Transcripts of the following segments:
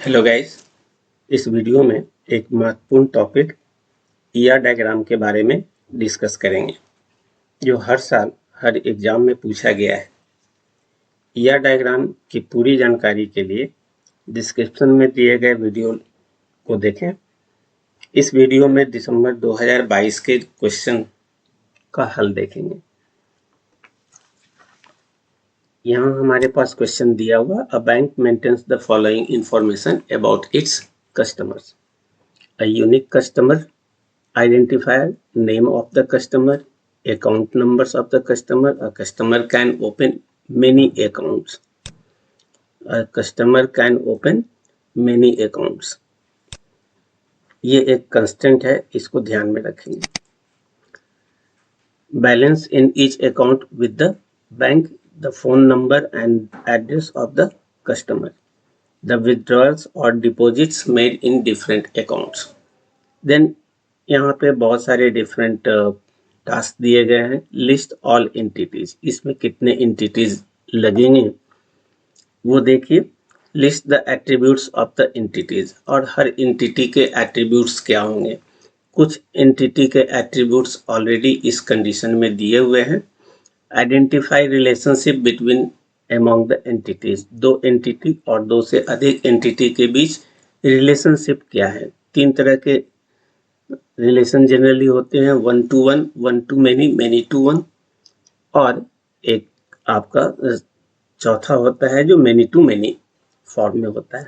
Hello guys, इस video में एक महत्वपूर्ण टॉपिक ईआर डायग्राम के बारे में डिस्कस करेंगे जो हर साल हर एग्जाम में पूछा गया है। ईआर डायग्राम की पूरी जानकारी के लिए डिस्क्रिप्शन में दिए गए वीडियो को देखें। इस वीडियो में दिसंबर 2022 के क्वेश्चन का हल देखेंगे। यहाँ हमारे पास क्वेश्चन दिया हुआ, a bank maintains the following information about its customers, a unique customer identifier, name of the customer, account numbers of the customer. A customer can open many accounts. A customer can open many accounts. ये एक constant है, इसको ध्यान में रखेंगे। Balance in each account with the bank, the phone number and address of the customer, the withdrawals और deposits made in different accounts. Then यहाँ पे बहुत सारे डिफरेंट टास्क दिए गए हैं। लिस्ट ऑल एंटिटीज, इसमें कितने एंटिटीज लगेंगे वो देखिए। List the attributes of the entities, और हर एंटिटी के एट्रीब्यूट्स क्या होंगे। कुछ एंटिटी के एट्रीब्यूट्स ऑलरेडी इस कंडीशन में दिए हुए हैं। Identify relationship between among the entities, दो एंटिटी और दो से अधिक एंटिटी के बीच रिलेशनशिप क्या है। तीन तरह के रिलेशन जनरली होते हैं, 1 to 1, 1 to many, many to 1, और एक आपका चौथा होता है जो many to many फॉर्म में होता है।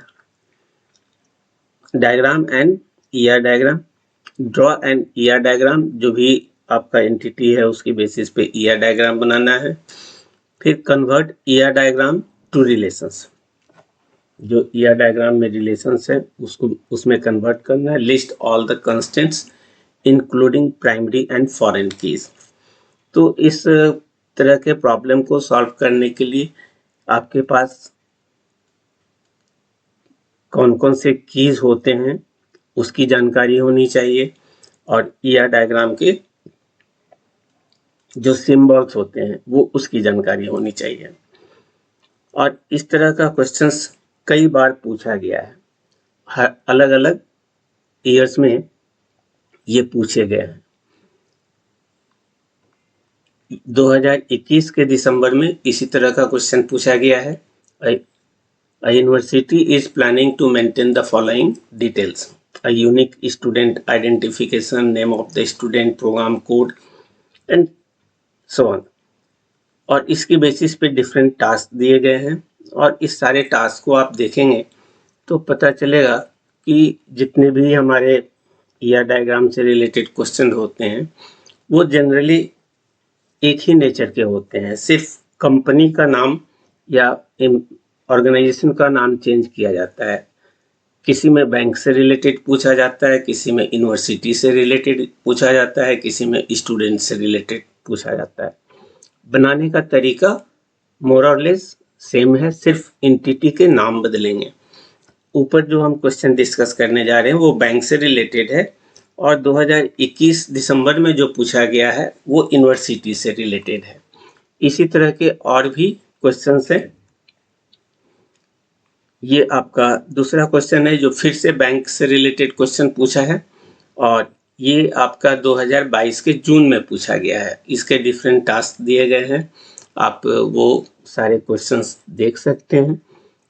Diagram and ER diagram, draw and ER diagram, जो भी आपका एंटिटी है उसकी बेसिस पे ईआर डायग्राम बनाना है। फिर convert ER diagram to relations, जो ईआर डायग्राम में रिलेशंस है उसको उसमें कन्वर्ट करना है। List all the constants including primary and foreign keys. तो इस तरह के प्रॉब्लम को सॉल्व करने के लिए आपके पास कौन कौन से कीज होते हैं उसकी जानकारी होनी चाहिए, और ईआर डायग्राम के जो सिंबल्स होते हैं वो उसकी जानकारी होनी चाहिए। और इस तरह का क्वेश्चंस कई बार पूछा गया है, हर अलग अलग ईयर्स में ये पूछे गए हैं। 2021 के दिसंबर में इसी तरह का क्वेश्चन पूछा गया है। A university is planning to maintain the following details: a unique student identification, name of the student, program code and so on। और इसकी बेसिस पे डिफरेंट टास्क दिए गए हैं, और इस सारे टास्क को आप देखेंगे तो पता चलेगा कि जितने भी हमारे ईआर डायग्राम से रिलेटेड क्वेश्चन होते हैं वो जनरली एक ही नेचर के होते हैं। सिर्फ कंपनी का नाम या ऑर्गेनाइजेशन का नाम चेंज किया जाता है। किसी में बैंक से रिलेटेड पूछा जाता है, किसी में यूनिवर्सिटी से रिलेटेड पूछा जाता है, किसी में स्टूडेंट से रिलेटेड पूछा जाता है। बनाने का तरीका मोर और लेस सेम है, सिर्फ एंटिटी के नाम बदलेंगे। ऊपर जो हम क्वेश्चन डिस्कस करने जा रहे हैं वो बैंक से रिलेटेड है, और 2021 दिसंबर में जो पूछा गया है वो यूनिवर्सिटी से रिलेटेड है। इसी तरह के और भी क्वेश्चंस हैं। ये आपका दूसरा क्वेश्चन है जो फिर से बैंक से रिलेटेड क्वेश्चन पूछा है, और ये आपका 2022 के जून में पूछा गया है। इसके डिफरेंट टास्क दिए गए हैं, आप वो सारे क्वेश्चंस देख सकते हैं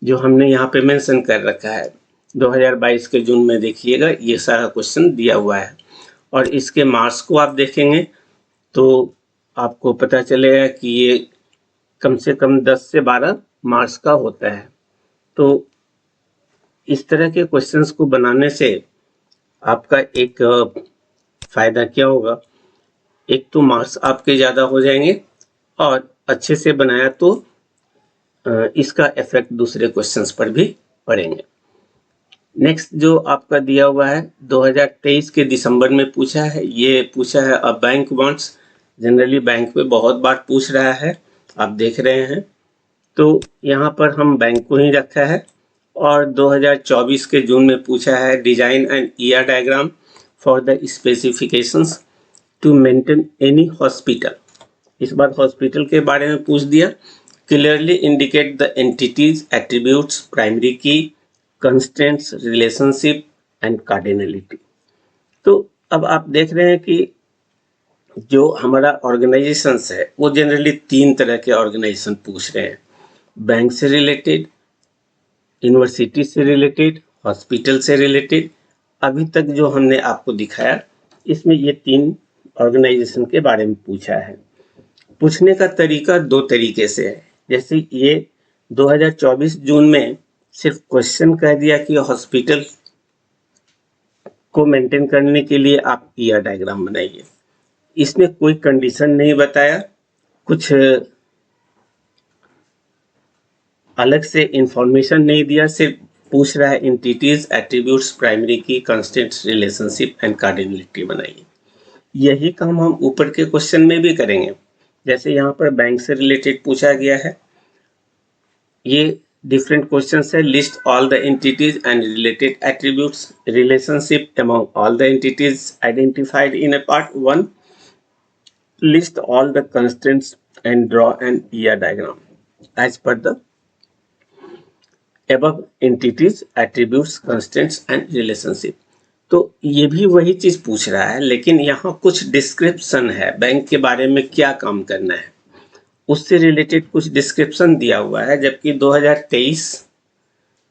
जो हमने यहाँ पे मेंशन कर रखा है। 2022 के जून में देखिएगा ये सारा क्वेश्चन दिया हुआ है, और इसके मार्क्स को आप देखेंगे तो आपको पता चलेगा कि ये कम से कम 10 से 12 मार्क्स का होता है। तो इस तरह के क्वेश्चंस को बनाने से आपका एक फायदा क्या होगा, एक तो मार्क्स आपके ज़्यादा हो जाएंगे, और अच्छे से बनाया तो इसका इफेक्ट दूसरे क्वेश्चंस पर भी पड़ेंगे। नेक्स्ट जो आपका दिया हुआ है 2023 के दिसंबर में पूछा है, ये पूछा है a bank wants. Generally bank में बहुत बार पूछ रहा है, आप देख रहे हैं। तो यहाँ पर हम बैंक को ही रखा है, और 2024 के जून में पूछा है design and ER diagram for the specifications to maintain any hospital. इस बार हॉस्पिटल के बारे में पूछ दिया। Clearly indicate the entities, attributes, primary key, constraints, relationship and cardinality. तो अब आप देख रहे हैं कि जो हमारा ऑर्गेनाइजेशंस है वो जनरली 3 तरह के ऑर्गेनाइजेशन पूछ रहे हैं, बैंक से रिलेटेड, यूनिवर्सिटी से रिलेटेड, हॉस्पिटल से रिलेटेड। अभी तक जो हमने आपको दिखाया इसमें ये 3 ऑर्गेनाइजेशन के बारे में पूछा है। पूछने का तरीका 2 तरीके से है। जैसे ये 2024 जून में सिर्फ क्वेश्चन कह दिया कि हॉस्पिटल को मेंटेन करने के लिए आप ईआर डायग्राम बनाइए। इसमें कोई कंडीशन नहीं बताया, कुछ अलग से इंफॉर्मेशन नहीं दिया, सिर्फ पूछ रहा है एंटिटीज, एट्रीब्यूट्स, प्राइमरी की, कंस्टेंट्स, रिलेशनशिप एंड कार्डिनलिटी बनाइए। यही काम हम ऊपर के क्वेश्चन में भी करेंगे। जैसे यहाँ पर बैंक से रिलेटेड पूछा गया है, ये डिफरेंट क्वेश्चंस है। List all the entities and related attributes, relationship among all the entities identified in a part 1, list all the constraints and draw an ER diagram as per the above entities, attributes, constraints and relationship। तो ये भी वही चीज पूछ रहा है, लेकिन यहाँ कुछ डिस्क्रिप्शन है बैंक के बारे में क्या काम करना है, उससे रिलेटेड कुछ डिस्क्रिप्शन दिया हुआ है। जबकि 2023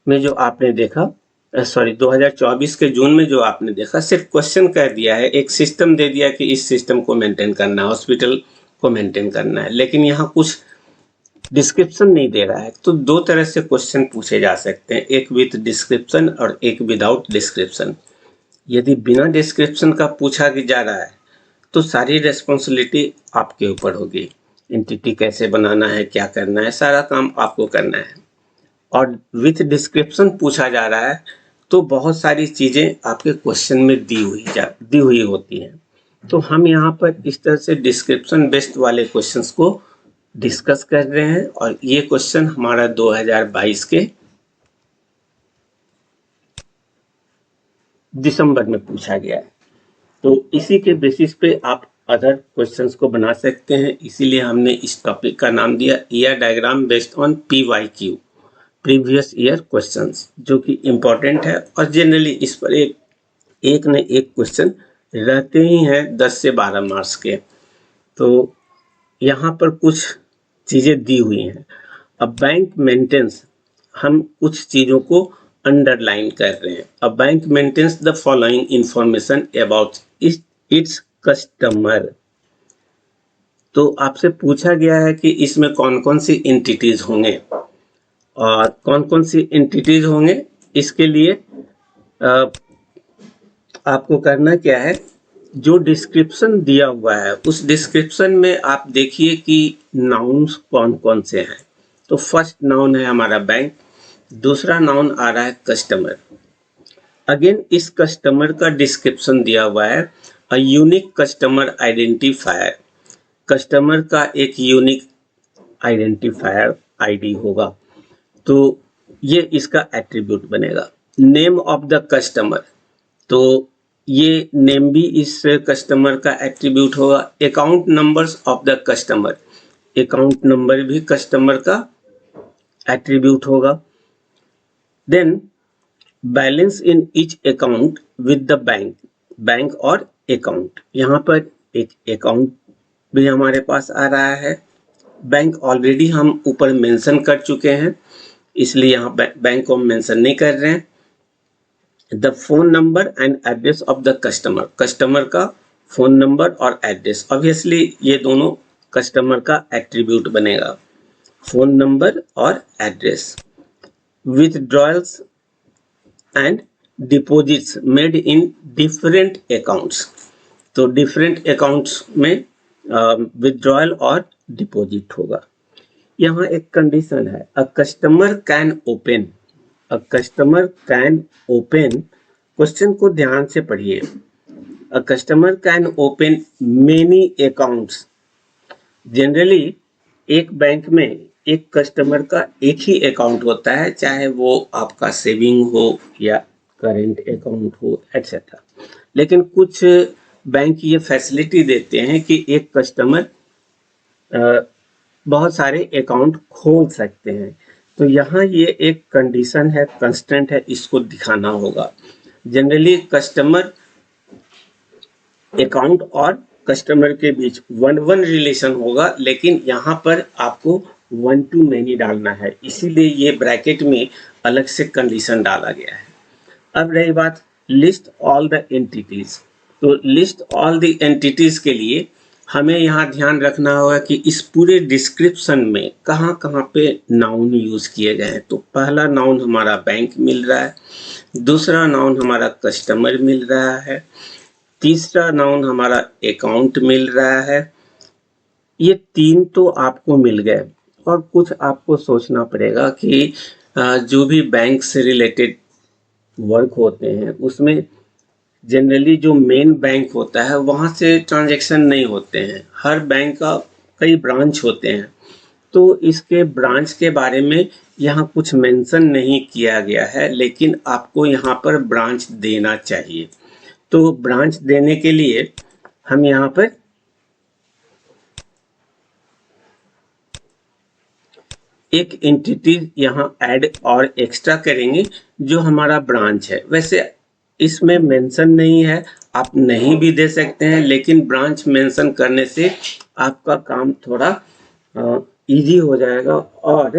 में जो आपने देखा, 2024 के जून में जो आपने देखा, सिर्फ क्वेश्चन कह दिया है, एक सिस्टम दे दिया कि इस सिस्टम को मेंटेन करना है, हॉस्पिटल को मेंटेन करना है, लेकिन यहाँ कुछ डिस्क्रिप्शन नहीं दे रहा है। तो 2 तरह से क्वेश्चन पूछे जा सकते हैं, एक विथ डिस्क्रिप्शन और एक विदाउट डिस्क्रिप्शन। यदि बिना डिस्क्रिप्शन का पूछा जा रहा है तो सारी रेस्पॉन्सिबिलिटी आपके ऊपर होगी, एंटिटी कैसे बनाना है, क्या करना है, सारा काम आपको करना है। और विथ डिस्क्रिप्शन पूछा जा रहा है तो बहुत सारी चीजें आपके क्वेश्चन में दी हुई होती हैं। तो हम यहाँ पर इस तरह से डिस्क्रिप्शन बेस्ड वाले क्वेश्चंस को डिस्कस कर रहे हैं, और ये क्वेश्चन हमारा 2022 के दिसंबर में पूछा गया है। तो इसी के बेसिस पे आप अदर क्वेश्चंस को बना सकते हैं। इसीलिए हमने इस टॉपिक का नाम दिया ER diagram based on PYQ, previous year questions, जो कि इम्पोर्टेंट है। और जनरली इस पर एक न एक क्वेश्चन रहते ही हैं 10 से 12 मार्क्स के। तो यहाँ पर कुछ चीज़ें दी हुई हैं। अब बैंक मेंटेन्स, हम कुछ चीज़ों को अंडरलाइन कर रहे हैं। अब bank maintains the following information about its customer. तो आपसे पूछा गया है कि इसमें कौन कौन सी एंटिटीज होंगे, और कौन कौन सी एंटिटीज होंगे इसके लिए आपको करना क्या है, जो डिस्क्रिप्शन दिया हुआ है उस डिस्क्रिप्शन में आप देखिए कि नाउन्स कौन कौन से हैं। तो फर्स्ट नाउन है हमारा बैंक, दूसरा नाउन आ रहा है कस्टमर। अगेन इस कस्टमर का डिस्क्रिप्शन दिया हुआ है, a unique customer identifier. Customer का एक यूनिक आइडेंटिफायर आईडी होगा, तो ये इसका एट्रीब्यूट बनेगा। नेम ऑफ द कस्टमर, तो ये नेम भी इस कस्टमर का एट्रीब्यूट होगा। Account numbers of the customer, account number भी कस्टमर का एट्रीब्यूट होगा। Then balance in each account with the bank, bank और अकाउंट, यहाँ पर एक अकाउंट भी हमारे पास आ रहा है। बैंक ऑलरेडी हम ऊपर मेंशन कर चुके हैं, इसलिए यहाँ बैंक को मेंशन नहीं कर रहे हैं। The phone number and address of the customer, customer का फोन नंबर और एड्रेस, ऑब्वियसली ये दोनों कस्टमर का एट्रीब्यूट बनेगा, फोन नंबर और address. Withdrawals and deposits made in different accounts, तो डिफरेंट अकाउंट्स में विथड्रॉयल और डिपॉजिट होगा। यहाँ एक कंडीशन है, a customer can open, a customer can open, question को ध्यान से पढ़िए। A customer can open many accounts, generally एक बैंक में एक कस्टमर का एक ही अकाउंट होता है, चाहे वो आपका सेविंग हो या करेंट अकाउंट हो एटसेट्रा। लेकिन कुछ बैंक ये फैसिलिटी देते हैं कि एक कस्टमर बहुत सारे अकाउंट खोल सकते हैं, तो यहाँ ये एक कंडीशन है, कंस्ट्रेंट है, इसको दिखाना होगा। जनरली कस्टमर अकाउंट और कस्टमर के बीच 1-1 रिलेशन होगा, लेकिन यहाँ पर आपको 1 to many डालना है, इसीलिए ये ब्रैकेट में अलग से कंडीशन डाला गया है। अब रही बात लिस्ट ऑल द एंटिटीज, तो लिस्ट ऑल द एंटिटीज के लिए हमें यहाँ ध्यान रखना होगा कि इस पूरे डिस्क्रिप्शन में कहाँ कहाँ पे नाउन यूज किए गए हैं। तो पहला नाउन हमारा बैंक मिल रहा है, दूसरा नाउन हमारा कस्टमर मिल रहा है, तीसरा नाउन हमारा अकाउंट मिल रहा है। ये 3 तो आपको मिल गए, और कुछ आपको सोचना पड़ेगा कि जो भी बैंक से रिलेटेड वर्क होते हैं उसमें जनरली जो मेन बैंक होता है वहाँ से ट्रांजैक्शन नहीं होते हैं, हर बैंक का कई ब्रांच होते हैं। तो इसके ब्रांच के बारे में यहाँ कुछ मेंशन नहीं किया गया है, लेकिन आपको यहाँ पर ब्रांच देना चाहिए। तो ब्रांच देने के लिए हम यहाँ पर एक एंटिटी यहाँ ऐड और एक्स्ट्रा करेंगे जो हमारा ब्रांच है। वैसे इसमें मेंशन नहीं है, आप नहीं भी दे सकते हैं, लेकिन ब्रांच मेंशन करने से आपका काम थोड़ा इजी हो जाएगा और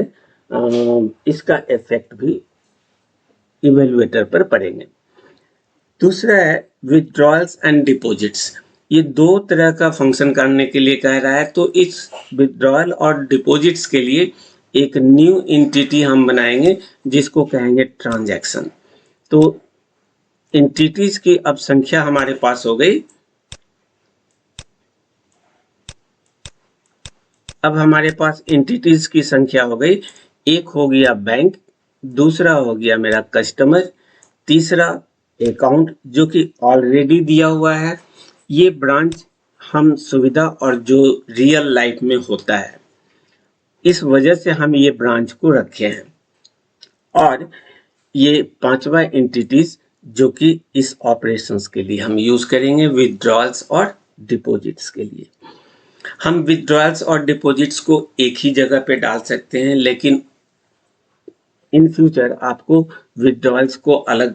इसका इफेक्ट भी इवेल्युएटर पर पड़ेंगे। दूसरा है विथड्रॉल्स एंड डिपॉजिट्स। ये 2 तरह का फंक्शन करने के लिए कह रहा है, तो इस विथड्रॉल और डिपॉजिट्स के लिए एक न्यू एंटिटी हम बनाएंगे जिसको कहेंगे ट्रांजैक्शन। तो एंटिटीज की अब संख्या हमारे पास हो गई। अब हमारे पास एंटिटीज की संख्या हो गई, एक हो गया बैंक, दूसरा हो गया मेरा कस्टमर, तीसरा अकाउंट जो कि ऑलरेडी दिया हुआ है। ये ब्रांच हम सुविधा और जो रियल लाइफ में होता है इस वजह से हम ये ब्रांच को रखे हैं। और ये 5वां एंटिटीज जो कि इस ऑपरेशंस के लिए हम यूज करेंगे, विथड्रॉल्स और डिपॉजिट्स के लिए। हम विथड्रॉल्स और डिपॉजिट्स को एक ही जगह पे डाल सकते हैं, लेकिन इन फ्यूचर आपको विथड्रॉल्स को अलग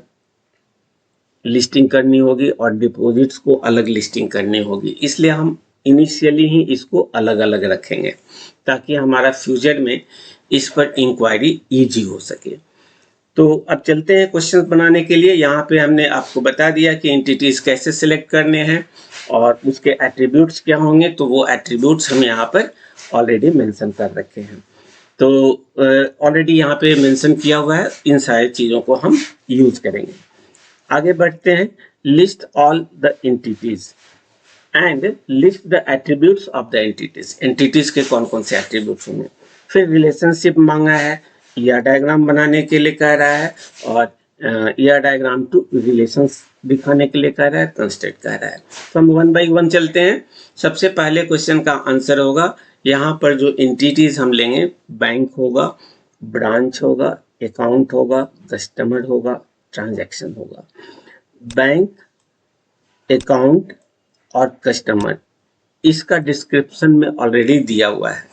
लिस्टिंग करनी होगी और डिपॉजिट्स को अलग लिस्टिंग करनी होगी, इसलिए हम इनिशियली ही इसको अलग अलग रखेंगे ताकि हमारा फ्यूचर में इस पर इंक्वायरी इजी हो सके। तो अब चलते हैं क्वेश्चन बनाने के लिए। यहाँ पे हमने आपको बता दिया कि एंटिटीज कैसे सिलेक्ट करने हैं और उसके एट्रीब्यूट्स क्या होंगे, तो वो एट्रीब्यूट्स हम यहाँ पर ऑलरेडी मेंशन कर रखे हैं। तो ऑलरेडी यहाँ पे मेंशन किया हुआ है, इन सारी चीज़ों को हम यूज करेंगे। आगे बढ़ते हैं, list all the entities and list the attributes of the entities. Entities के कौन कौन से एट्रीब्यूट्स होंगे। फिर रिलेशनशिप मांगा है, ईआर डायग्राम बनाने के लिए कह रहा है, और ईआर डायग्राम टू रिलेशंस दिखाने के लिए कह रहा है, कंस्ट्रेंट कह रहा है। तो हम 1 by 1 चलते हैं। सबसे पहले क्वेश्चन का आंसर होगा, यहाँ पर जो एंटिटीज हम लेंगे, बैंक होगा, ब्रांच होगा, अकाउंट होगा, कस्टमर होगा, ट्रांजैक्शन होगा। बैंक, अकाउंट और कस्टमर इसका डिस्क्रिप्शन में ऑलरेडी दिया हुआ है,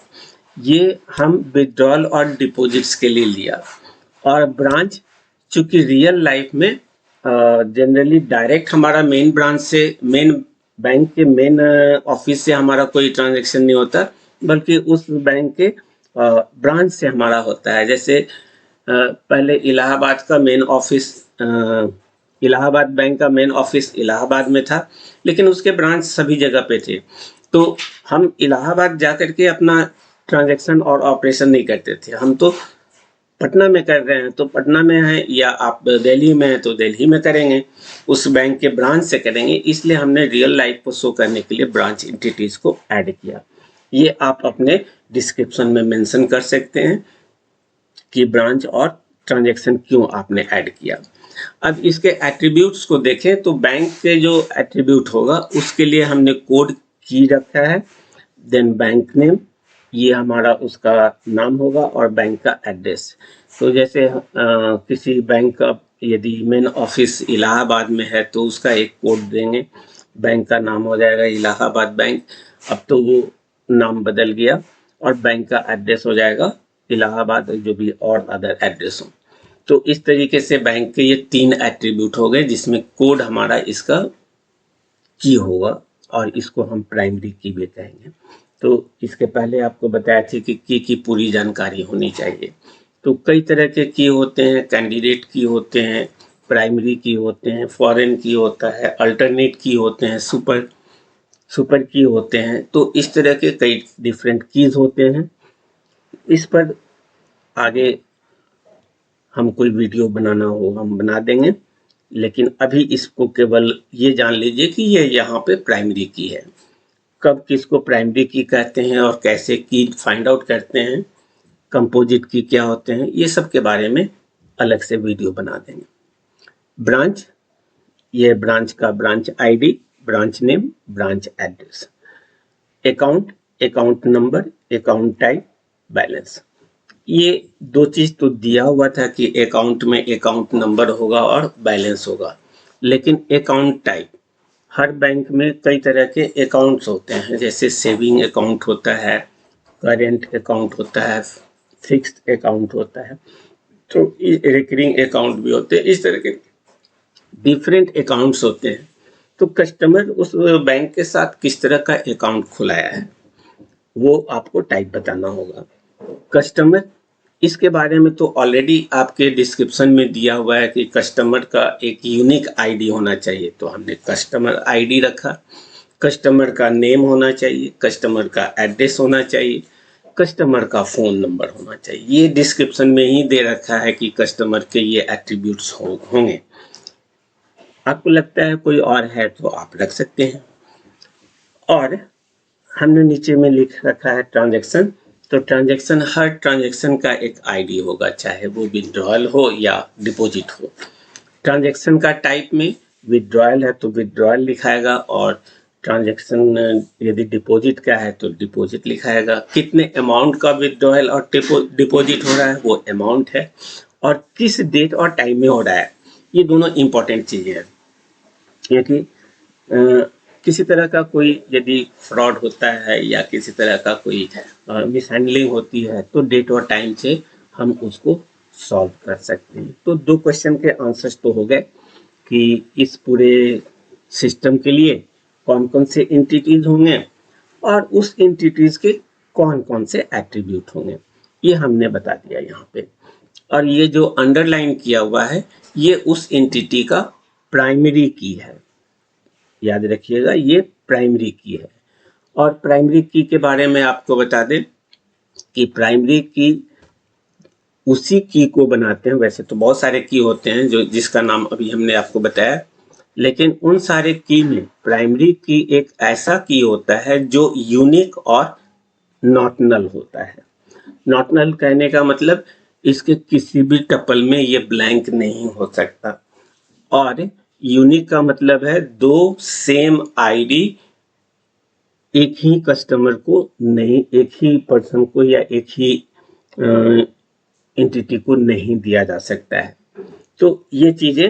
ये हम विथड्रॉल और डिपॉजिट्स के लिए लिया। और ब्रांच चूंकि रियल लाइफ में जनरली डायरेक्ट हमारा मेन ब्रांच से, मेन बैंक के मेन ऑफिस से हमारा कोई ट्रांजैक्शन नहीं होता, बल्कि उस बैंक के ब्रांच से हमारा होता है। जैसे पहले इलाहाबाद का मेन ऑफिस, इलाहाबाद बैंक का मेन ऑफिस इलाहाबाद में था, लेकिन उसके ब्रांच सभी जगह पे थे। तो हम इलाहाबाद जाकर के अपना ट्रांजैक्शन और ऑपरेशन नहीं करते थे, हम तो पटना में कर रहे हैं तो पटना में है, या आप दिल्ली में हैं तो दिल्ली में करेंगे, उस बैंक के ब्रांच से करेंगे। इसलिए हमने रियल लाइफ को शो करने के लिए ब्रांच एंटिटीज को ऐड किया। ये आप अपने डिस्क्रिप्शन में मेंशन कर सकते हैं कि ब्रांच और ट्रांजैक्शन क्यों आपने ऐड किया। अब इसके एट्रीब्यूट्स को देखें तो बैंक के जो एट्रीब्यूट होगा उसके लिए हमने कोड की रखा है, देन बैंक नेम, ये हमारा उसका नाम होगा, और बैंक का एड्रेस। तो जैसे किसी बैंक का यदि मेन ऑफिस इलाहाबाद में है तो उसका एक कोड देंगे, बैंक का नाम हो जाएगा इलाहाबाद बैंक। अब तो वो नाम बदल गया और बैंक का एड्रेस हो जाएगा इलाहाबाद, जो भी और अदर एड्रेस हो। तो इस तरीके से बैंक के ये 3 एट्रीब्यूट हो गए, जिसमें कोड हमारा इसका की होगा और इसको हम प्राइमरी की भी कहेंगे। तो इसके पहले आपको बताया था कि की पूरी जानकारी होनी चाहिए। तो कई तरह के की होते हैं, कैंडिडेट की होते हैं, प्राइमरी की होते हैं, फॉरेन की होता है, अल्टरनेट की होते हैं, सुपर की होते हैं। तो इस तरह के कई डिफरेंट कीज होते हैं। इस पर आगे हम कोई वीडियो बनाना हो हम बना देंगे, लेकिन अभी इसको केवल ये जान लीजिए कि ये यहाँ पे प्राइमरी की है। कब किसको प्राइमरी की कहते हैं और कैसे की फाइंड आउट करते हैं, कंपोजिट की क्या होते हैं, ये सब के बारे में अलग से वीडियो बना देंगे। ब्रांच, ये ब्रांच का branch ID, branch name, branch address. Account, account number, account type, balance. ये 2 चीज तो दिया हुआ था कि अकाउंट में अकाउंट नंबर होगा और बैलेंस होगा, लेकिन अकाउंट टाइप, हर बैंक में कई तरह के अकाउंट्स होते हैं, जैसे सेविंग अकाउंट होता है, करेंट अकाउंट होता है, फिक्स्ड अकाउंट होता है, तो रिकरिंग अकाउंट भी होते हैं। इस तरह के डिफरेंट अकाउंट्स होते हैं। तो कस्टमर उस बैंक के साथ किस तरह का अकाउंट खुलाया है वो आपको टाइप बताना होगा। कस्टमर, इसके बारे में तो ऑलरेडी आपके डिस्क्रिप्शन में दिया हुआ है कि कस्टमर का एक यूनिक आईडी होना चाहिए, तो हमने कस्टमर आईडी रखा। कस्टमर का नेम होना चाहिए, कस्टमर का एड्रेस होना चाहिए, कस्टमर का फ़ोन नंबर होना चाहिए। ये डिस्क्रिप्शन में ही दे रखा है कि कस्टमर के ये एट्रीब्यूट्स होंगे। आपको लगता है कोई और है तो आप रख सकते हैं। और हमने नीचे में लिख रखा है ट्रांजैक्शन। तो ट्रांजैक्शन, हर ट्रांजैक्शन का एक आईडी होगा, चाहे वो विड्रॉयल हो या डिपॉजिट हो। ट्रांजैक्शन का टाइप में विड्रॉयल है तो विड्रॉयल लिखाएगा, और ट्रांजैक्शन यदि डिपॉजिट का है तो डिपॉजिट लिखाएगा। कितने अमाउंट का विड्रॉयल और डिपॉजिट हो रहा है वो अमाउंट है, और किस डेट और टाइम में हो रहा है, ये दोनों इंपॉर्टेंट चीज़ें हैं। क्योंकि किसी तरह का कोई यदि फ्रॉड होता है या किसी तरह का कोई मिसहैंडलिंग होती है तो डेट और टाइम से हम उसको सॉल्व कर सकते हैं। तो 2 क्वेश्चन के आंसर्स तो हो गए कि इस पूरे सिस्टम के लिए कौन कौन से एंटिटीज होंगे और उस एंटिटीज के कौन कौन से एट्रीब्यूट होंगे, ये हमने बता दिया यहाँ पे। और ये जो अंडरलाइन किया हुआ है ये उस एंटिटी का प्राइमरी की है, याद रखिएगा ये प्राइमरी की है। और प्राइमरी की के बारे में आपको बता दें कि प्राइमरी की उसी की को बनाते हैं। वैसे तो बहुत सारे की होते हैं जो जिसका नाम अभी हमने आपको बताया, लेकिन उन सारे की में प्राइमरी की एक ऐसा की होता है जो यूनिक और नॉट नल होता है। नॉट नल कहने का मतलब इसके किसी भी टपल में ये ब्लैंक नहीं हो सकता, और यूनिक का मतलब है 2 सेम आईडी एक ही कस्टमर को नहीं, एक ही पर्सन को या एक ही एंटिटी को नहीं दिया जा सकता है। तो ये चीजें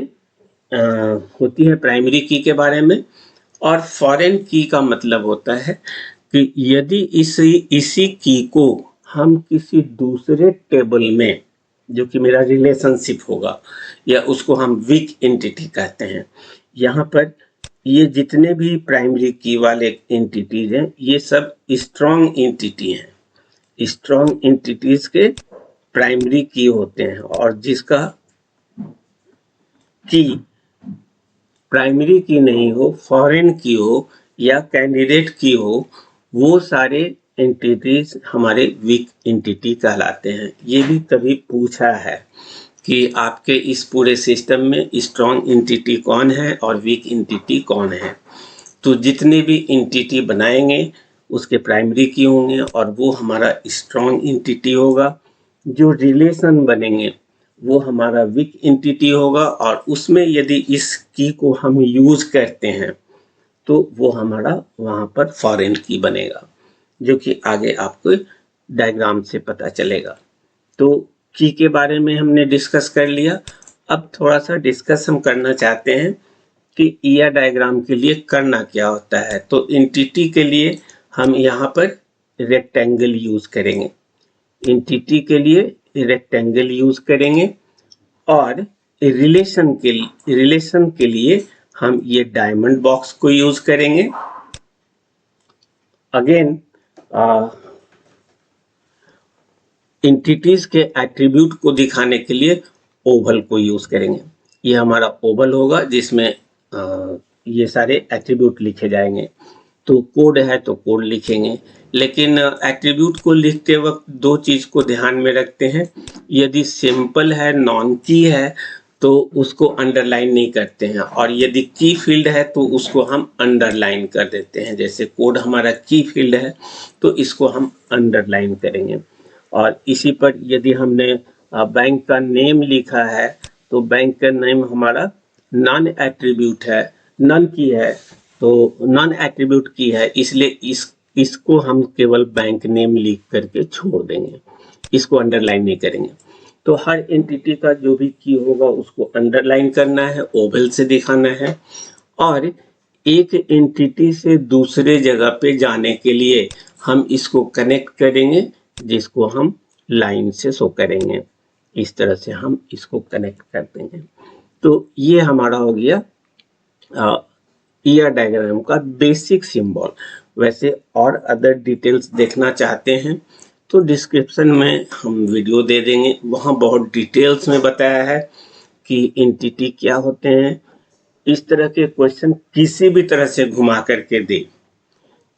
होती है प्राइमरी की के बारे में। और फॉरेन की का मतलब होता है कि यदि इसी की को हम किसी दूसरे टेबल में, जो कि मेरा रिलेशनशिप होगा, या उसको हम वीक एंटिटी कहते हैं। यहाँ पर ये जितने भी प्राइमरी की वाले एंटिटीज हैं ये सब स्ट्रॉन्ग एंटिटी हैं। स्ट्रॉन्ग एंटिटीज के प्राइमरी की होते हैं, और जिसका की प्राइमरी की नहीं हो, फॉरेन की हो या कैंडिडेट की हो, वो सारे एंटिटीज हमारे वीक एंटिटी कहलाते हैं। ये भी कभी पूछा है कि आपके इस पूरे सिस्टम में स्ट्रॉन्ग एंटिटी कौन है और वीक एंटिटी कौन है। तो जितने भी एंटिटी बनाएंगे उसके प्राइमरी की होंगे और वो हमारा स्ट्रॉन्ग एंटिटी होगा। जो रिलेशन बनेंगे वो हमारा वीक एंटिटी होगा, और उसमें यदि इस की को हम यूज करते हैं तो वो हमारा वहाँ पर फॉरेन की बनेगा, जो कि आगे आपको डायग्राम से पता चलेगा। तो की के बारे में हमने डिस्कस कर लिया। अब थोड़ा सा डिस्कस हम करना चाहते हैं कि ईआर डायग्राम के लिए करना क्या होता है। तो एंटिटी के लिए हम यहाँ पर रेक्टेंगल यूज करेंगे। एंटिटी के लिए रेक्टेंगल यूज करेंगे और रिलेशन के लिए हम ये डायमंड बॉक्स को यूज करेंगे। अगेन एंटिटीज के एट्रीब्यूट को दिखाने के लिए ओवल को यूज करेंगे। ये हमारा ओवल होगा जिसमें ये सारे एट्रीब्यूट लिखे जाएंगे। तो कोड है तो कोड लिखेंगे, लेकिन एट्रीब्यूट को लिखते वक्त दो चीज को ध्यान में रखते हैं। यदि सिंपल है, नॉन की है, तो उसको अंडरलाइन नहीं करते हैं, और यदि की फील्ड है तो उसको हम अंडरलाइन कर देते हैं। जैसे कोड हमारा की फील्ड है तो इसको हम अंडरलाइन करेंगे। और इसी पर यदि हमने बैंक का नेम लिखा है तो बैंक का नेम हमारा नॉन एट्रीब्यूट है, नॉन की है, तो नॉन एट्रीब्यूट की है, इसलिए इसको हम केवल बैंक नेम लिख करके छोड़ देंगे, इसको अंडरलाइन नहीं करेंगे। तो हर एंटिटी का जो भी की होगा उसको अंडरलाइन करना है, ओवल से दिखाना है। और एक एंटिटी से दूसरे जगह पे जाने के लिए हम इसको कनेक्ट करेंगे, जिसको हम लाइन से शो करेंगे। इस तरह से हम इसको कनेक्ट कर देंगे। तो ये हमारा हो गया ईआर डायग्राम का बेसिक सिंबल। वैसे और अदर डिटेल्स देखना चाहते हैं तो डिस्क्रिप्शन में हम वीडियो दे देंगे, वहाँ बहुत डिटेल्स में बताया है कि एंटिटी क्या होते हैं। इस तरह के क्वेश्चन किसी भी तरह से घुमा करके दे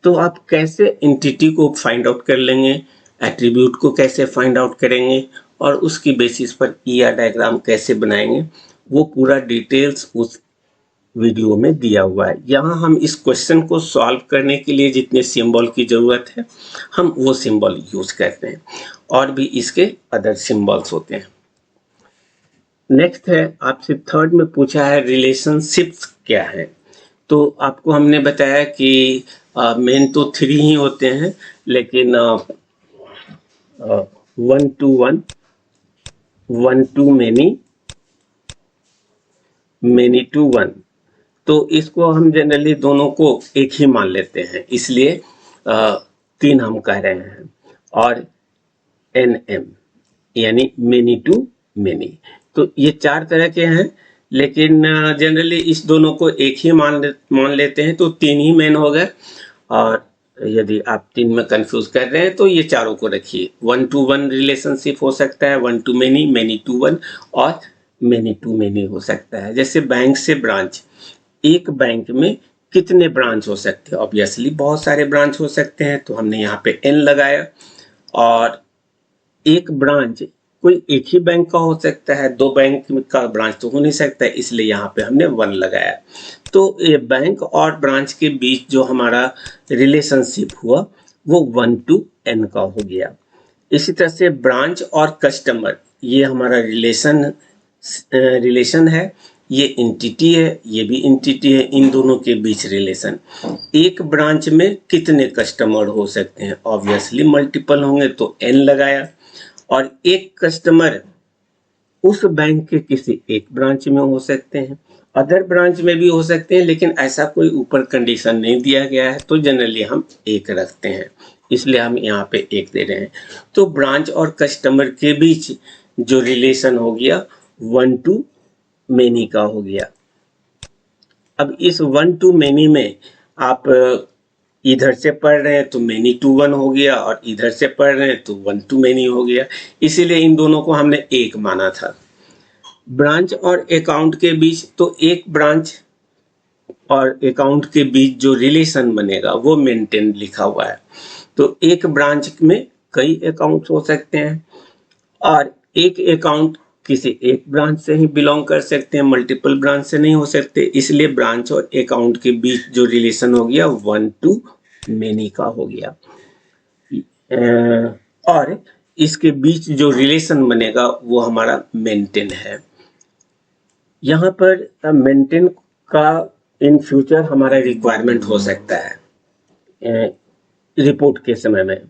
तो आप कैसे एंटिटी को फाइंड आउट कर लेंगे, एट्रीब्यूट को कैसे फाइंड आउट करेंगे और उसकी बेसिस पर ईआर डायग्राम कैसे बनाएंगे, वो पूरा डिटेल्स उस वीडियो में दिया हुआ है। यहाँ हम इस क्वेश्चन को सॉल्व करने के लिए जितने सिंबल की जरूरत है हम वो सिंबल यूज करते हैं, और भी इसके अदर सिंबल्स होते हैं। नेक्स्ट है, आपसे थर्ड में पूछा है रिलेशनशिप्स क्या है। तो आपको हमने बताया कि मेन तो 3 ही होते हैं, लेकिन 1 to 1, 1 to many, many to 1, तो इसको हम जनरली दोनों को एक ही मान लेते हैं, इसलिए 3 हम कह रहे हैं। और NM यानी मेनी टू मेनी, तो ये 4 तरह के हैं, लेकिन जनरली इस दोनों को एक ही मान लेते हैं, तो 3 ही मेन हो गए। और यदि आप 3 में कंफ्यूज कर रहे हैं तो ये चारों को रखिए। 1 to 1 रिलेशनशिप हो सकता है, 1 to many, many to 1 और many to many हो सकता है। जैसे बैंक से ब्रांच, एक बैंक में कितने ब्रांच हो सकते हैं? ऑब्वियसली बहुत सारे ब्रांच हो सकते हैं, तो हमने यहाँ पे n लगाया। और एक ब्रांच कोई एक ही बैंक का हो सकता है, 2 बैंक का ब्रांच तो हो नहीं सकता, इसलिए यहाँ पे हमने 1 लगाया। तो ये बैंक और ब्रांच के बीच जो हमारा रिलेशनशिप हुआ वो 1 to n का हो गया। इसी तरह से ब्रांच और कस्टमर, ये हमारा रिलेशन है, ये एंटिटी है, ये भी एंटिटी है, इन दोनों के बीच रिलेशन। एक ब्रांच में कितने कस्टमर हो सकते हैं? ऑब्वियसली मल्टीपल होंगे, तो n लगाया। और एक कस्टमर उस बैंक के किसी एक ब्रांच में हो सकते हैं, अदर ब्रांच में भी हो सकते हैं, लेकिन ऐसा कोई ऊपर कंडीशन नहीं दिया गया है, तो जनरली हम 1 रखते हैं, इसलिए हम यहाँ पे 1 दे रहे हैं। तो ब्रांच और कस्टमर के बीच जो रिलेशन हो गया 1 to many का हो गया। अब इस 1 to many में आप इधर से पढ़ रहे हैं तो many to 1 हो गया, और इधर से पढ़ रहे हैं तो 1 to many हो गया, इसीलिए इन दोनों को हमने 1 माना था। ब्रांच और अकाउंट के बीच, तो एक ब्रांच और अकाउंट के बीच जो रिलेशन बनेगा वो मेंटेन लिखा हुआ है। तो एक ब्रांच में कई अकाउंट हो सकते हैं, और एक अकाउंट किसी एक ब्रांच से ही बिलोंग कर सकते हैं, मल्टीपल ब्रांच से नहीं हो सकते, इसलिए ब्रांच और अकाउंट के बीच जो रिलेशन हो गया 1 to many का हो गया। और इसके बीच जो रिलेशन बनेगा वो हमारा मेंटेन है। यहाँ पर मेंटेन का इन फ्यूचर हमारा रिक्वायरमेंट हो सकता है रिपोर्ट के समय में,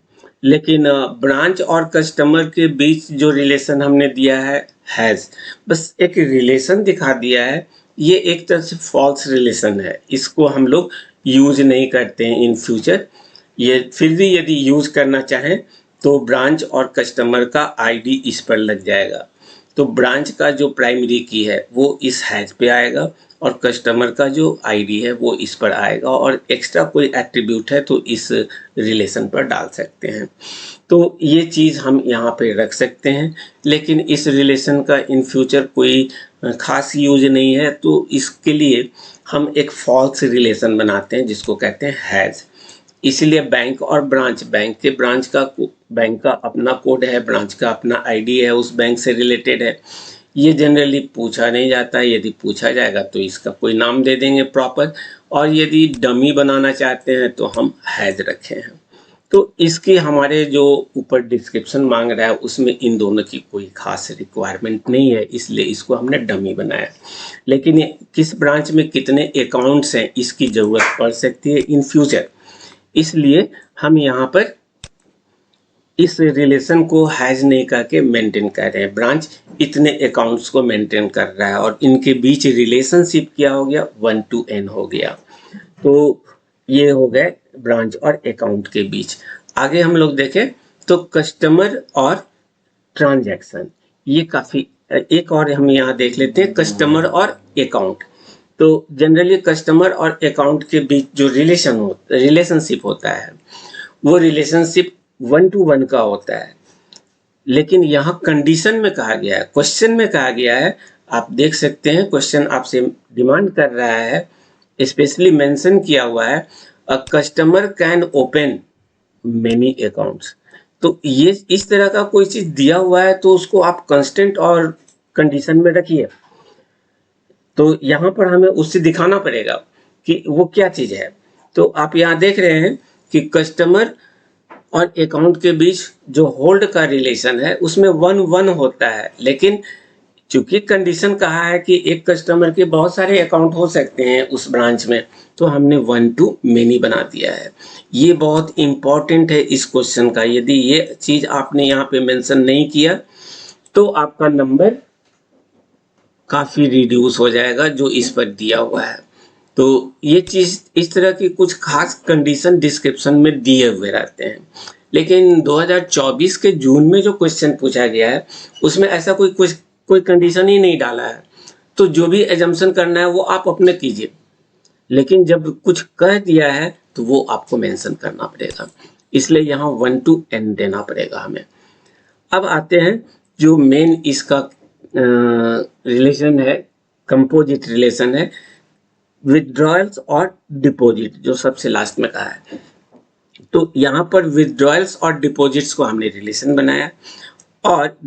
लेकिन ब्रांच और कस्टमर के बीच जो रिलेशन हमने दिया है हैज, बस एक रिलेशन दिखा दिया है, ये एक तरह से फॉल्स रिलेशन है, इसको हम लोग यूज नहीं करते हैं इन फ्यूचर। ये फिर भी यदि यूज करना चाहें तो ब्रांच और कस्टमर का आईडी इस पर लग जाएगा। तो ब्रांच का जो प्राइमरी की है वो इस हैज पे आएगा और कस्टमर का जो आईडी है वो इस पर आएगा, और एक्स्ट्रा कोई एट्रीब्यूट है तो इस रिलेशन पर डाल सकते हैं। तो ये चीज़ हम यहाँ पे रख सकते हैं, लेकिन इस रिलेशन का इन फ्यूचर कोई खास यूज नहीं है, तो इसके लिए हम एक फॉल्स रिलेशन बनाते हैं जिसको कहते हैं हैज़। इसलिए बैंक और ब्रांच, बैंक का अपना कोड है, ब्रांच का अपना आईडी है, उस बैंक से रिलेटेड है, ये जनरली पूछा नहीं जाता। यदि पूछा जाएगा तो इसका कोई नाम दे देंगे प्रॉपर, और यदि डमी बनाना चाहते हैं तो हम हैज रखे हैं। तो इसकी हमारे जो ऊपर डिस्क्रिप्शन मांग रहा है उसमें इन दोनों की कोई खास रिक्वायरमेंट नहीं है, इसलिए इसको हमने डमी बनाया। लेकिन किस ब्रांच में कितने अकाउंट्स हैं इसकी ज़रूरत पड़ सकती है इन फ्यूचर, इसलिए हम यहाँ पर इस रिलेशन को हैज नहीं करके मेंटेन कर रहे हैं। ब्रांच इतने अकाउंट्स को मेंटेन कर रहा है और इनके बीच रिलेशनशिप क्या हो गया, 1 to n हो गया। तो ये हो गए ब्रांच और अकाउंट के बीच। आगे हम लोग देखें तो कस्टमर और ट्रांजैक्शन, ये काफ़ी, एक और हम यहाँ देख लेते हैं कस्टमर और अकाउंट। तो जनरली कस्टमर और अकाउंट के बीच जो रिलेशनशिप होता है वो रिलेशनशिप 1 to 1 का होता है, लेकिन यहाँ कंडीशन में कहा गया है, क्वेश्चन में कहा गया है, आप देख सकते हैं क्वेश्चन आपसे डिमांड कर रहा है, स्पेशली मेंशन किया हुआ है, a customer can open many accounts. तो ये इस तरह का कोई चीज दिया हुआ है तो उसको आप कंस्टेंट और कंडीशन में रखिए। तो यहाँ पर हमें उससे दिखाना पड़ेगा कि वो क्या चीज है। तो आप यहाँ देख रहे हैं कि कस्टमर और अकाउंट के बीच जो होल्ड का रिलेशन है उसमें 1-1 होता है, लेकिन चूंकि कंडीशन कहा है कि एक कस्टमर के बहुत सारे अकाउंट हो सकते हैं उस ब्रांच में, तो हमने 1 to many बना दिया है। ये बहुत इंपॉर्टेंट है इस क्वेश्चन का। यदि ये चीज आपने यहाँ पे मेंशन नहीं किया तो आपका नंबर काफी रिड्यूस हो जाएगा जो इस पर दिया हुआ है। तो ये चीज, इस तरह की कुछ खास कंडीशन डिस्क्रिप्शन में दिए हुए रहते हैं, लेकिन 2024 के जून में जो क्वेश्चन पूछा गया है उसमें ऐसा कोई कंडीशन ही नहीं डाला है। तो जो भी एजम्पशन करना है वो आप अपने कीजिए, लेकिन जब कुछ कह दिया है तो वो आपको मेंशन करना पड़ेगा, इसलिए यहाँ 1 to n देना पड़ेगा हमें। अब आते हैं जो मेन इसका रिलेशन है, कंपोजिट रिलेशन है, विथड्रॉयल्स और डिपॉजिट, जो सबसे लास्ट में कहा है। तो यहाँ पर विथड्रॉयल्स और डिपॉजिट्स को हमने रिलेशन बनाया और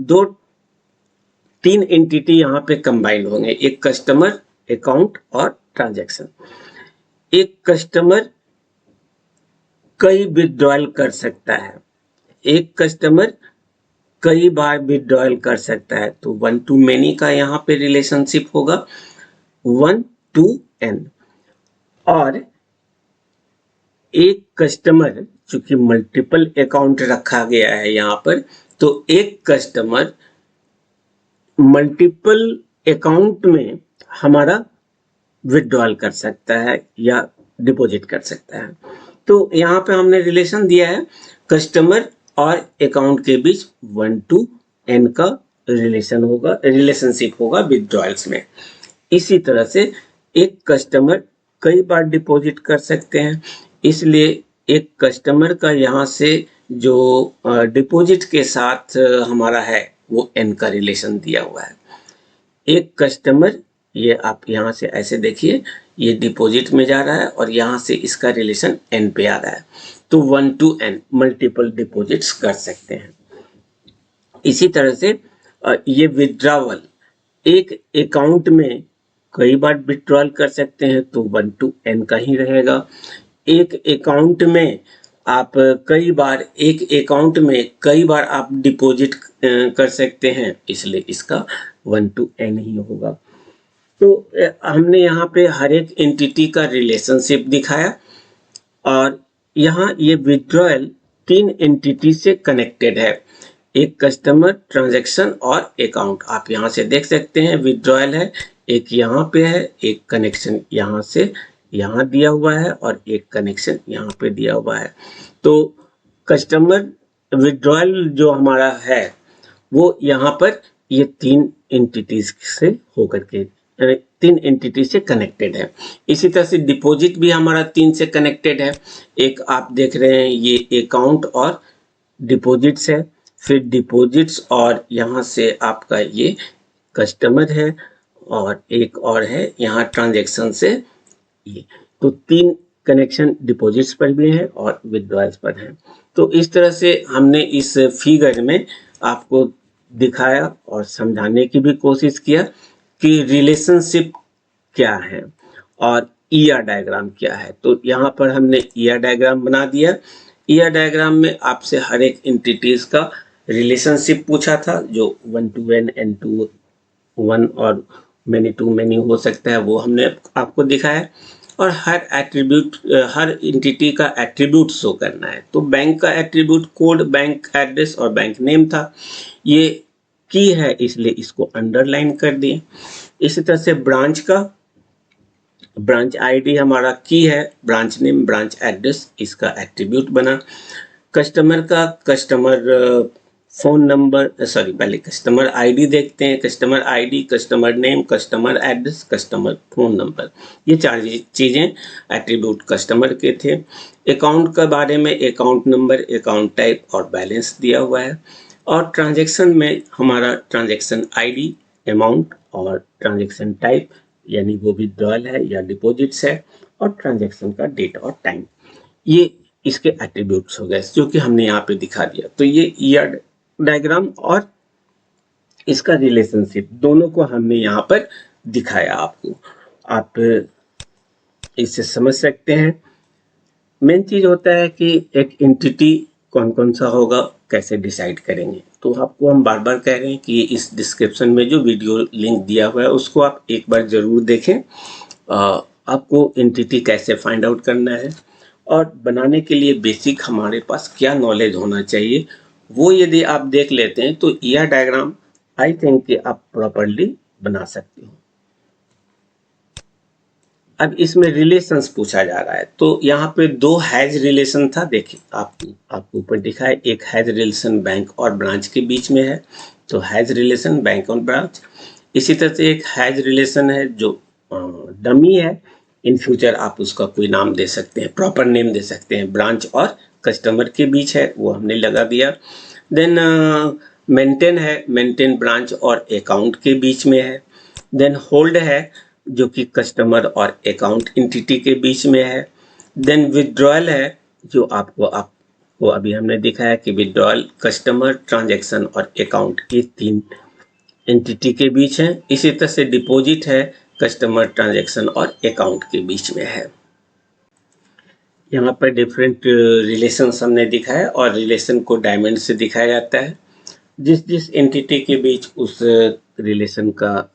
तीन एंटिटी यहाँ पे कंबाइंड होंगे, एक कस्टमर, अकाउंट और ट्रांजैक्शन। एक कस्टमर कई विथड्रॉयल कर सकता है, एक कस्टमर कई बार विथड्रॉयल कर सकता है, तो 1 to many का यहाँ पे रिलेशनशिप होगा 1 to n। और एक कस्टमर, चूंकि मल्टीपल अकाउंट रखा गया है यहाँ पर, तो एक कस्टमर मल्टीपल अकाउंट में हमारा विथड्रॉल कर सकता है या डिपॉजिट कर सकता है। तो यहाँ पे हमने रिलेशन दिया है कस्टमर और अकाउंट के बीच 1 to n का रिलेशनशिप होगा विथड्रॉयल्स में। इसी तरह से एक कस्टमर कई बार डिपॉजिट कर सकते हैं, इसलिए एक कस्टमर का यहाँ से जो डिपॉजिट के साथ हमारा है वो n का रिलेशन दिया हुआ है। एक कस्टमर, ये आप यहाँ से ऐसे देखिए, ये डिपॉजिट में जा रहा है और यहाँ से इसका रिलेशन n पे आ रहा है, तो 1 to n मल्टीपल डिपॉजिट्स कर सकते हैं। इसी तरह से ये विथड्रॉवल, एक अकाउंट में कई बार विथड्रॉल कर सकते हैं तो 1 to n का ही रहेगा। एक अकाउंट में आप एक अकाउंट में कई बार आप डिपॉजिट कर सकते हैं, इसलिए इसका 1 to n ही होगा। तो हमने यहाँ पे हर एक एंटिटी का रिलेशनशिप दिखाया और यहाँ ये विथड्रॉयल 3 एंटिटी से कनेक्टेड है, एक कस्टमर, ट्रांजैक्शन और अकाउंट। आप यहाँ से देख सकते हैं विथड्रॉयल है, एक यहाँ पे है, एक कनेक्शन यहाँ से यहाँ दिया हुआ है और एक कनेक्शन यहाँ पे दिया हुआ है। तो कस्टमर विड्रॉयल जो हमारा है वो यहाँ पर ये 3 एंटिटीज से होकर के 3 एंटिटी से कनेक्टेड है। इसी तरह से डिपॉजिट भी हमारा 3 से कनेक्टेड है। एक आप देख रहे हैं ये अकाउंट और डिपॉजिट्स है, फिर डिपॉजिट्स और यहाँ से आपका ये कस्टमर है और एक और है यहाँ ट्रांजैक्शन से ये। तो 3 कनेक्शन डिपॉजिट्स पर भी है और विड्रॉल्स पर है। तो इस तरह से हमने इस फिगर में आपको दिखाया और समझाने की भी कोशिश किया कि रिलेशनशिप क्या है और ईआर डायग्राम क्या है। तो यहाँ पर हमने ईआर डायग्राम बना दिया। ईआर डायग्राम में आपसे हर एक एंटिटीज का रिलेशनशिप पूछा था, जो 1 to n, n to 1 और many to many हो सकता है, वो हमने आपको दिखाया। और हर एट्रीब्यूट, हर एंटिटी का एट्रीब्यूट शो करना है। तो बैंक का एट्रीब्यूट कोड, बैंक एड्रेस और बैंक नेम था। ये की है इसलिए इसको अंडरलाइन कर दिए। इसी तरह से ब्रांच का ब्रांच आईडी हमारा की है, ब्रांच नेम, ब्रांच एड्रेस इसका एट्रीब्यूट बना। कस्टमर का कस्टमर फोन नंबर, सॉरी पहले कस्टमर आईडी देखते हैं। Customer ID, customer name, customer address, customer phone number, ये 4 चीज़ें एट्रीब्यूट कस्टमर के थे। अकाउंट के बारे में अकाउंट नंबर, अकाउंट टाइप और बैलेंस दिया हुआ है। और ट्रांजैक्शन में हमारा ट्रांजैक्शन आईडी, अमाउंट और ट्रांजैक्शन टाइप, यानी वो विड्रॉल है या डिपॉजिट्स है, और ट्रांजैक्शन का डेट और टाइम, ये इसके एट्रीब्यूट्स हो गए जो कि हमने यहाँ पे दिखा दिया। तो ये ईआर डायग्राम और इसका रिलेशनशिप दोनों को हमने यहाँ पर दिखाया आपको। आप इससे समझ सकते हैं। मेन चीज होता है कि एक एंटिटी कौन कौन सा होगा, कैसे डिसाइड करेंगे। तो आपको हम बार बार कह रहे हैं कि इस डिस्क्रिप्शन में जो वीडियो लिंक दिया हुआ है उसको आप एक बार जरूर देखें। आपको एंटिटी कैसे फाइंड आउट करना है और बनाने के लिए बेसिक हमारे पास क्या नॉलेज होना चाहिए, वो यदि आप देख लेते हैं तो ईआर डायग्राम आई थिंक कि आप प्रॉपरली बना सकते हो। अब इसमें रिलेशंस पूछा जा रहा है। तो यहाँ पे 2 हैज रिलेशन था, देखिए आपको ऊपर दिखा है। एक हैज रिलेशन बैंक और ब्रांच के बीच में है, तो हैज रिलेशन बैंक और ब्रांच। इसी तरह से एक हैज रिलेशन है जो डमी है, इन फ्यूचर आप उसका कोई नाम दे सकते हैं, प्रॉपर नेम दे सकते हैं, ब्रांच और कस्टमर के बीच है, वो हमने लगा दिया। देन मेंटेन है, मेंटेन ब्रांच और अकाउंट के बीच में है। देन होल्ड है जो कि कस्टमर और अकाउंट एंटिटी के बीच में है। देन विड्रॉयल है जो आपको अभी हमने दिखाया कि विड्रॉयल कस्टमर, ट्रांजैक्शन और अकाउंट, ये 3 एंटिटी के बीच है। इसी तरह से डिपॉजिट है, कस्टमर, ट्रांजैक्शन और अकाउंट के बीच में है। यहाँ पर डिफरेंट रिलेशंस हमने दिखाया और रिलेशन को डायमंड से दिखाया जाता है। जिस जिस एंटिटी के बीच उस रिलेशन का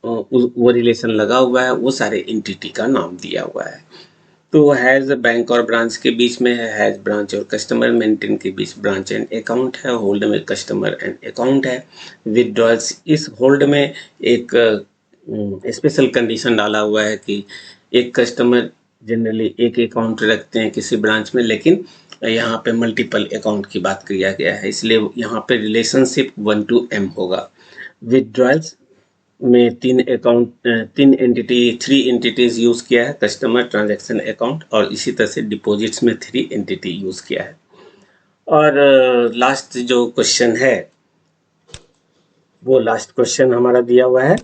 वो रिलेशन लगा हुआ है, वो सारे एंटिटी का नाम दिया हुआ है। तो हैज बैंक और ब्रांच के बीच में है, हैज ब्रांच और कस्टमर, मेंटेन के बीच ब्रांच एंड अकाउंट है, होल्ड में कस्टमर एंड अकाउंट है। विड्रॉल्स, इस होल्ड में एक स्पेशल कंडीशन डाला हुआ है कि एक कस्टमर जनरली एक अकाउंट रखते हैं किसी ब्रांच में, लेकिन यहाँ पे मल्टीपल अकाउंट की बात किया गया है, इसलिए यहाँ पे रिलेशनशिप 1 to m होगा। विड्रॉल्स में 3 एंटिटीज यूज किया है, कस्टमर, ट्रांजैक्शन, अकाउंट, और इसी तरह से डिपॉजिट्स में 3 एंटिटी यूज किया है। और लास्ट जो क्वेश्चन है, वो लास्ट क्वेश्चन हमारा दिया हुआ है।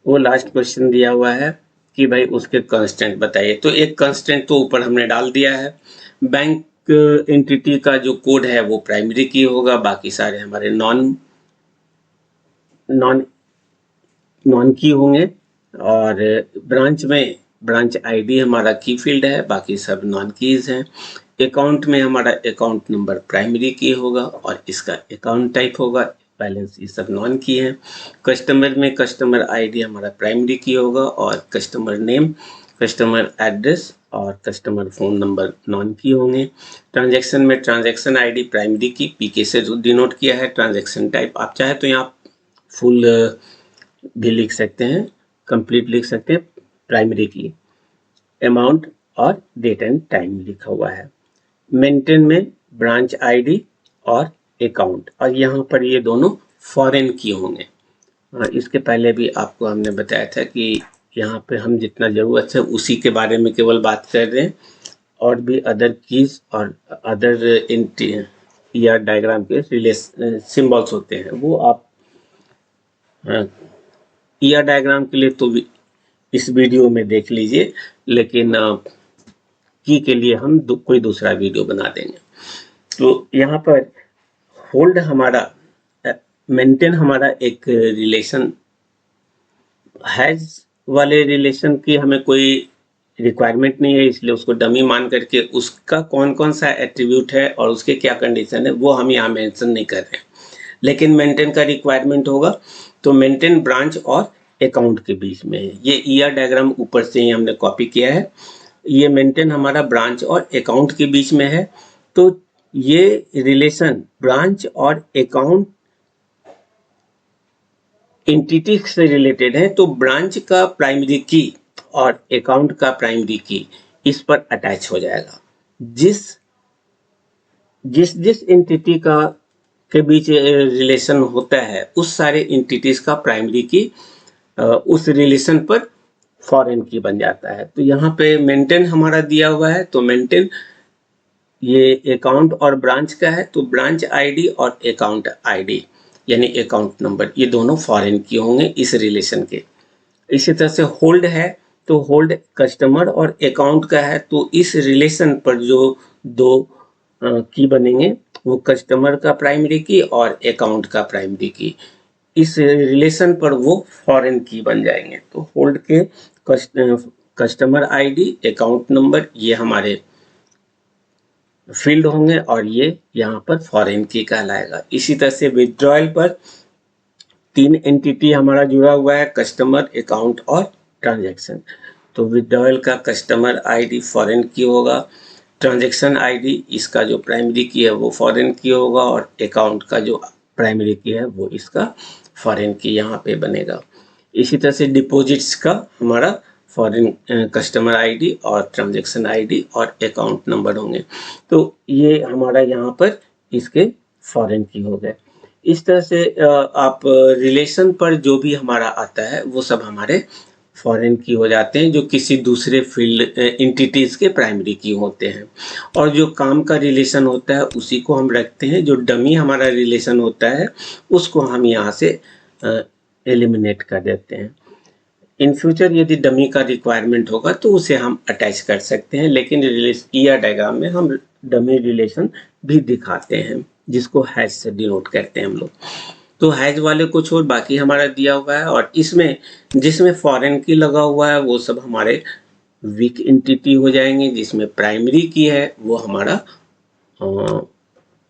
वो लास्ट क्वेश्चन दिया हुआ है कि भाई उसके कांस्टेंट बताइए। तो एक कांस्टेंट तो ऊपर हमने डाल दिया है। बैंक एंटिटी का जो कोड है वो प्राइमरी की होगा, बाकी सारे हमारे नॉन की होंगे। और ब्रांच में ब्रांच आईडी हमारा की फील्ड है, बाकी सब नॉन कीज हैं। अकाउंट में हमारा अकाउंट नंबर प्राइमरी की होगा और इसका अकाउंट टाइप होगा, बैलेंस, ये सब नॉन की है। कस्टमर में कस्टमर आईडी हमारा प्राइमरी की होगा और कस्टमर नेम, कस्टमर एड्रेस और कस्टमर फ़ोन नंबर नॉन की होंगे। ट्रांजैक्शन में ट्रांजैक्शन आईडी प्राइमरी की पीके से डिनोट किया है। ट्रांजैक्शन टाइप आप चाहे तो यहाँ फुल भी लिख सकते हैं, कंप्लीट लिख सकते हैं, प्राइमरी की। अमाउंट और डेट एंड टाइम लिखा हुआ है। मेंटेन में ब्रांच आईडी और अकाउंट, और यहाँ पर ये दोनों फॉरेन की होंगे। इसके पहले भी आपको हमने बताया था कि यहाँ पे हम जितना ज़रूरत है उसी के बारे में केवल बात कर रहे हैं, और भी अदर कीज और अदर ईआर डायग्राम के सिंबल्स होते हैं वो आप ईआर डायग्राम के लिए तो इस वीडियो में देख लीजिए, लेकिन की के लिए हम कोई दूसरा वीडियो बना देंगे। तो यहाँ पर होल्ड हमारा, मेंटेन हमारा एक रिलेशन, हैज वाले रिलेशन की हमें कोई रिक्वायरमेंट नहीं है, इसलिए उसको डमी मान करके उसका कौन कौन सा एट्रीब्यूट है और उसके क्या कंडीशन है वो हम यहाँ मेंशन नहीं कर रहे हैं। लेकिन मेंटेन का रिक्वायरमेंट होगा, तो मेंटेन ब्रांच और अकाउंट के बीच में है। ये ईआर डायग्राम ऊपर से ही हमने कॉपी किया है। ये मेंटेन हमारा ब्रांच और अकाउंट के बीच में है। तो ये रिलेशन ब्रांच और अकाउंट एंटिटी से रिलेटेड है, तो ब्रांच का प्राइमरी की और अकाउंट का प्राइमरी की इस पर अटैच हो जाएगा। जिस एंटिटी का के बीच रिलेशन होता है उस सारे एंटिटीज का प्राइमरी की उस रिलेशन पर फॉरेन की बन जाता है। तो यहाँ पे मेंटेन हमारा दिया हुआ है, तो मेंटेन ये अकाउंट और ब्रांच का है, तो ब्रांच आईडी और अकाउंट आईडी यानी अकाउंट नंबर ये दोनों फॉरेन की होंगे इस रिलेशन के। इसी तरह से होल्ड है, तो होल्ड कस्टमर और अकाउंट का है, तो इस रिलेशन पर जो दो की बनेंगे वो कस्टमर का प्राइमरी की और अकाउंट का प्राइमरी की, इस रिलेशन पर वो फॉरेन की बन जाएंगे। तो होल्ड के कस्टमर आईडी अकाउंट नंबर ये हमारे फील्ड होंगे और ये यहाँ पर फॉरेन की कहलाएगा। इसी तरह से विथड्रॉयल पर तीन एंटिटी हमारा जुड़ा हुआ है, कस्टमर, अकाउंट और ट्रांजैक्शन। तो विथड्रॉयल का कस्टमर आईडी फॉरेन की होगा, ट्रांजैक्शन आईडी इसका जो प्राइमरी की है वो फॉरेन की होगा, और अकाउंट का जो प्राइमरी की है वो इसका फॉरेन की यहाँ पे बनेगा। इसी तरह से डिपॉजिट्स का हमारा फॉरेन कस्टमर आईडी और ट्रांजैक्शन आईडी और अकाउंट नंबर होंगे। तो ये हमारा यहाँ पर इसके फॉरेन की हो गए। इस तरह से आप रिलेशन पर जो भी हमारा आता है वो सब हमारे फॉरेन की हो जाते हैं, जो किसी दूसरे फील्ड एंटिटीज के प्राइमरी की होते हैं। और जो काम का रिलेशन होता है उसी को हम रखते हैं, जो डमी हमारा रिलेशन होता है उसको हम यहाँ से एलिमिनेट कर देते हैं। इन फ्यूचर यदि डमी का रिक्वायरमेंट होगा तो उसे हम अटैच कर सकते हैं, लेकिन ईआर डायग्राम में हम डमी रिलेशन भी दिखाते हैं जिसको हैज से डिनोट करते हैं हम लोग। तो हैज वाले को छोड़ बाकी हमारा दिया हुआ है, और इसमें जिसमें फॉरेन की लगा हुआ है वो सब हमारे वीक एंटिटी हो जाएंगे, जिसमें प्राइमरी की है वो हमारा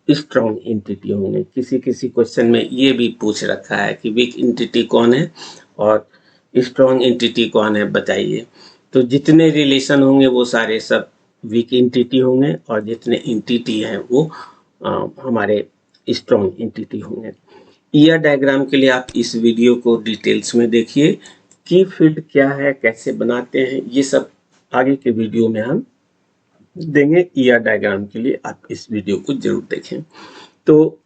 स्ट्रॉन्ग एंटिटी होंगे। किसी किसी क्वेश्चन में ये भी पूछ रखा है कि वीक एंटिटी कौन है और स्ट्रॉन्ग एंटिटी कौन है बताइए। तो जितने रिलेशन होंगे वो सारे सब वीक एंटिटी होंगे, और जितने एंटिटी हैं वो हमारे स्ट्रॉन्ग एंटिटी होंगे। ईआर डायग्राम के लिए आप इस वीडियो को डिटेल्स में देखिए, की फील्ड क्या है, कैसे बनाते हैं, ये सब आगे के वीडियो में हम देंगे। ईआर डायग्राम के लिए आप इस वीडियो को जरूर देखें। तो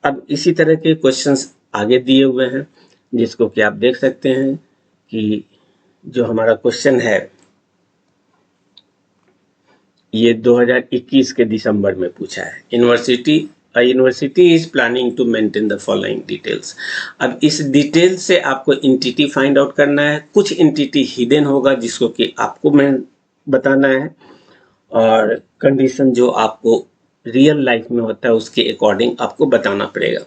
अब इसी तरह के क्वेश्चंस आगे दिए हुए हैं, जिसको कि आप देख सकते हैं कि जो हमारा क्वेश्चन है ये 2021 के दिसंबर में पूछा है। University is planning to maintain the following details. अब इस डिटेल से आपको एंटिटी फाइंड आउट करना है। कुछ एंटिटी हिडन होगा जिसको कि आपको मैं बताना है, और कंडीशन जो आपको रियल लाइफ में होता है उसके अकॉर्डिंग आपको बताना पड़ेगा,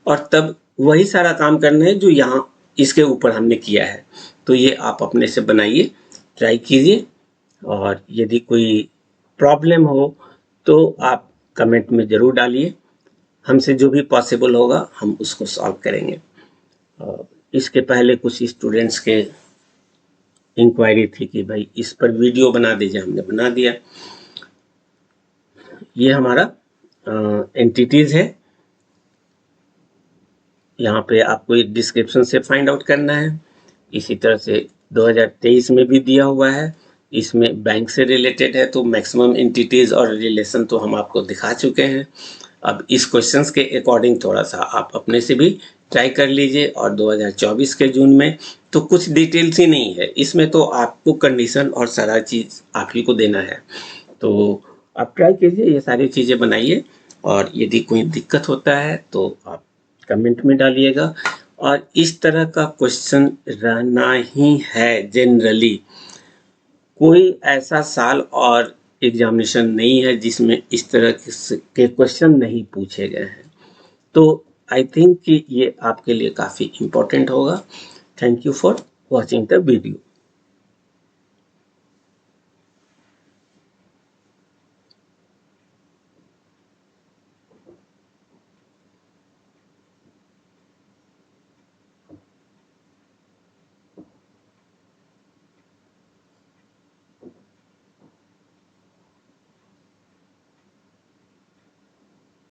और तब वही सारा काम करना है जो यहाँ इसके ऊपर हमने किया है। तो ये आप अपने से बनाइए, ट्राई कीजिए, और यदि कोई प्रॉब्लम हो तो आप कमेंट में ज़रूर डालिए। हमसे जो भी पॉसिबल होगा हम उसको सॉल्व करेंगे। इसके पहले कुछ स्टूडेंट्स के इंक्वायरी थी कि भाई इस पर वीडियो बना दीजिए, हमने बना दिया। ये हमारा एंटिटीज है, यहाँ पे आपको एक डिस्क्रिप्शन से फाइंड आउट करना है। इसी तरह से 2023 में भी दिया हुआ है, इसमें बैंक से रिलेटेड है, तो मैक्सिमम एंटिटीज़ और रिलेशन तो हम आपको दिखा चुके हैं। अब इस क्वेश्चंस के अकॉर्डिंग थोड़ा सा आप अपने से भी ट्राई कर लीजिए। और 2024 के जून में तो कुछ डिटेल्स ही नहीं है, इसमें तो आपको कंडीशन और सारा चीज़ आप ही को देना है। तो आप ट्राई कीजिए, ये सारी चीज़ें बनाइए, और यदि कोई दिक्कत होता है तो आप कमेंट में डालिएगा। और इस तरह का क्वेश्चन रहना ही है जनरली। कोई ऐसा साल और एग्जामिनेशन नहीं है जिसमें इस तरह के क्वेश्चन नहीं पूछे गए हैं। तो आई थिंक कि ये आपके लिए काफ़ी इम्पोर्टेंट होगा। Thank you for watching the video.